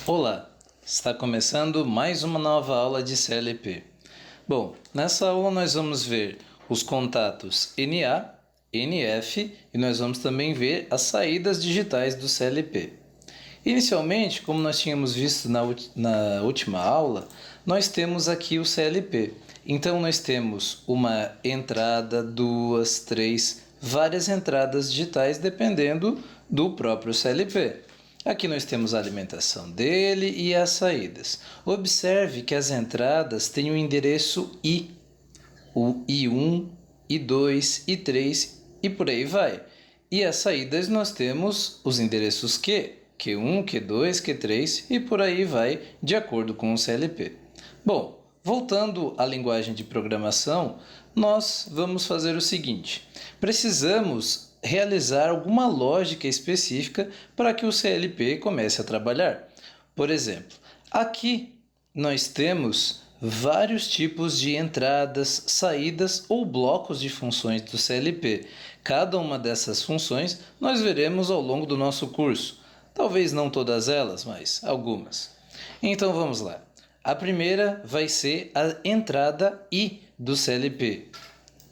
Olá, está começando mais uma nova aula de CLP. Bom, nessa aula nós vamos ver os contatos NA, NF e nós vamos também ver as saídas digitais do CLP. Inicialmente, como nós tínhamos visto na última aula, nós temos aqui o CLP. Então nós temos uma entrada, duas, três, várias entradas digitais dependendo do próprio CLP. Aqui nós temos a alimentação dele e as saídas. Observe que as entradas têm o endereço I, o I1, I2, I3 e por aí vai. E as saídas nós temos os endereços Q, Q1, Q2, Q3 e por aí vai, de acordo com o CLP. Bom, voltando à linguagem de programação, nós vamos fazer o seguinte. Precisamos realizar alguma lógica específica para que o CLP comece a trabalhar. Por exemplo, aqui nós temos vários tipos de entradas, saídas ou blocos de funções do CLP. Cada uma dessas funções nós veremos ao longo do nosso curso. Talvez não todas elas, mas algumas. Então vamos lá. A primeira vai ser a entrada I do CLP.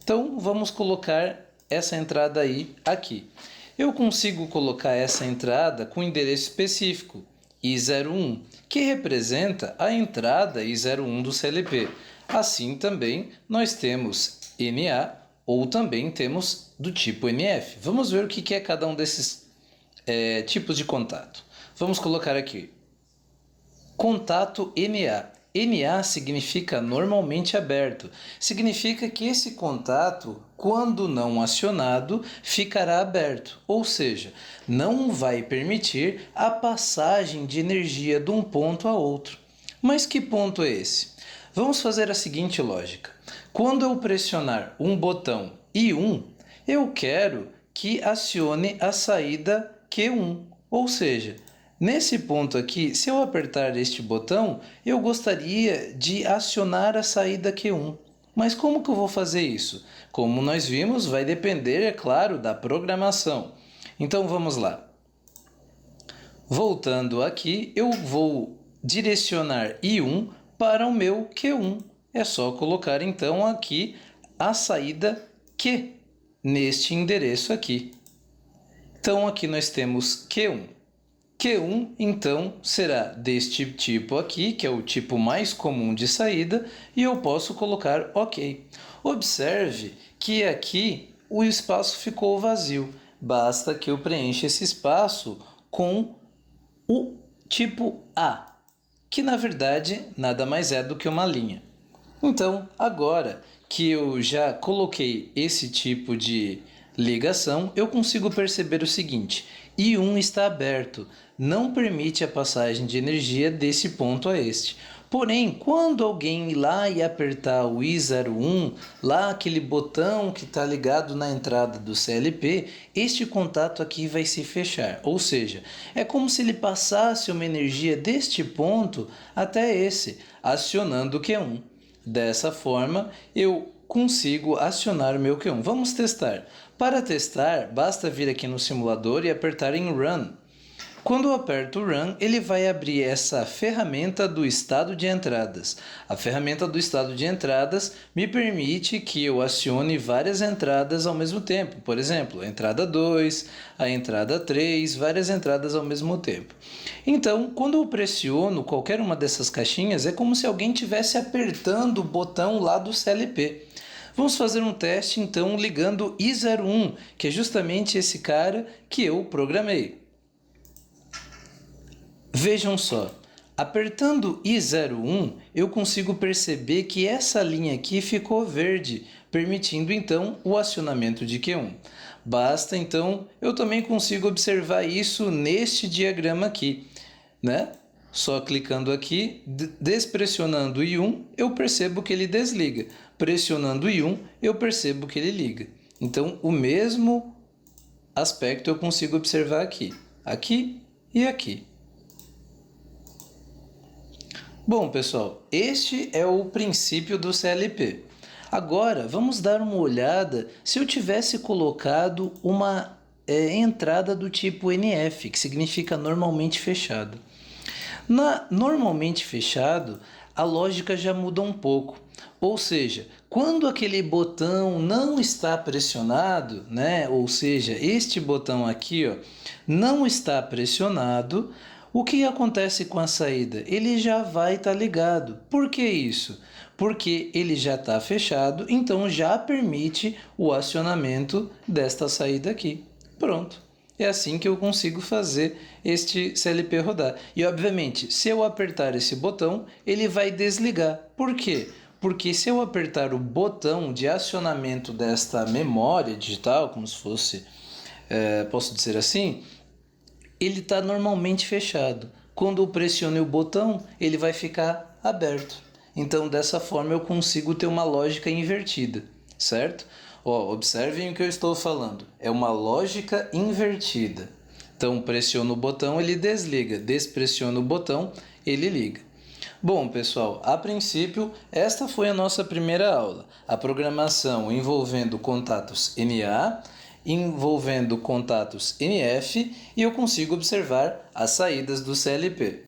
Então vamos colocar essa entrada aí aqui. Eu consigo colocar essa entrada com endereço específico, I01, que representa a entrada I01 do CLP. Assim também nós temos NA ou também temos do tipo NF. Vamos ver o que é cada um desses tipos de contato. Vamos colocar aqui. Contato NA. NA significa normalmente aberto. Significa que esse contato, quando não acionado, ficará aberto. Ou seja, não vai permitir a passagem de energia de um ponto a outro. Mas que ponto é esse? Vamos fazer a seguinte lógica. Quando eu pressionar um botão I1, eu quero que acione a saída Q1. Ou seja, nesse ponto aqui, se eu apertar este botão, eu gostaria de acionar a saída Q1. Mas como que eu vou fazer isso? Como nós vimos, vai depender, é claro, da programação. Então vamos lá. Voltando aqui, eu vou direcionar I1 para o meu Q1. É só colocar então aqui a saída Q neste endereço aqui. Então aqui nós temos Q1. Q1, então, será deste tipo aqui, que é o tipo mais comum de saída, e eu posso colocar OK. Observe que aqui o espaço ficou vazio. Basta que eu preencha esse espaço com o tipo A, que na verdade nada mais é do que uma linha. Então, agora que eu já coloquei esse tipo de ligação, eu consigo perceber o seguinte: I1 está aberto, não permite a passagem de energia desse ponto a este. Porém, quando alguém ir lá e apertar o I01, lá aquele botão que está ligado na entrada do CLP, este contato aqui vai se fechar. Ou seja, é como se ele passasse uma energia deste ponto até esse, acionando o Q1. Dessa forma, eu consigo acionar o meu Q1. Vamos testar. Para testar, basta vir aqui no simulador e apertar em Run. Quando eu aperto Run, ele vai abrir essa ferramenta do estado de entradas. A ferramenta do estado de entradas me permite que eu acione várias entradas ao mesmo tempo. Por exemplo, a entrada 2, a entrada 3, várias entradas ao mesmo tempo. Então, quando eu pressiono qualquer uma dessas caixinhas, é como se alguém estivesse apertando o botão lá do CLP. Vamos fazer um teste, então, ligando I01, que é justamente esse cara que eu programei. Vejam só, apertando I01, eu consigo perceber que essa linha aqui ficou verde, permitindo, então, o acionamento de Q1. Basta, então, eu também consigo observar isso neste diagrama aqui, né? Só clicando aqui, despressionando I1, eu percebo que ele desliga. Pressionando I1, eu percebo que ele liga. Então, o mesmo aspecto eu consigo observar aqui. Aqui e aqui. Bom, pessoal, este é o princípio do CLP. Agora, vamos dar uma olhada se eu tivesse colocado uma entrada do tipo NF, que significa normalmente fechado. Normalmente fechado, a lógica já muda um pouco. Ou seja, quando aquele botão não está pressionado, né? Ou seja, este botão aqui, ó, não está pressionado, o que acontece com a saída? Ele já vai estar ligado. Por que isso? Porque ele já está fechado, então já permite o acionamento desta saída aqui. Pronto. É assim que eu consigo fazer este CLP rodar. E, obviamente, se eu apertar esse botão, ele vai desligar. Por quê? Porque se eu apertar o botão de acionamento desta memória digital, como se fosse, posso dizer assim, ele está normalmente fechado. Quando eu pressiono o botão, ele vai ficar aberto. Então, dessa forma, eu consigo ter uma lógica invertida, certo? Ó, observem o que eu estou falando. É uma lógica invertida. Então, pressiono o botão, ele desliga. Despressiono o botão, ele liga. Bom, pessoal, a princípio, esta foi a nossa primeira aula. A programação envolvendo contatos NA, envolvendo contatos NF, e eu consigo observar as saídas do CLP.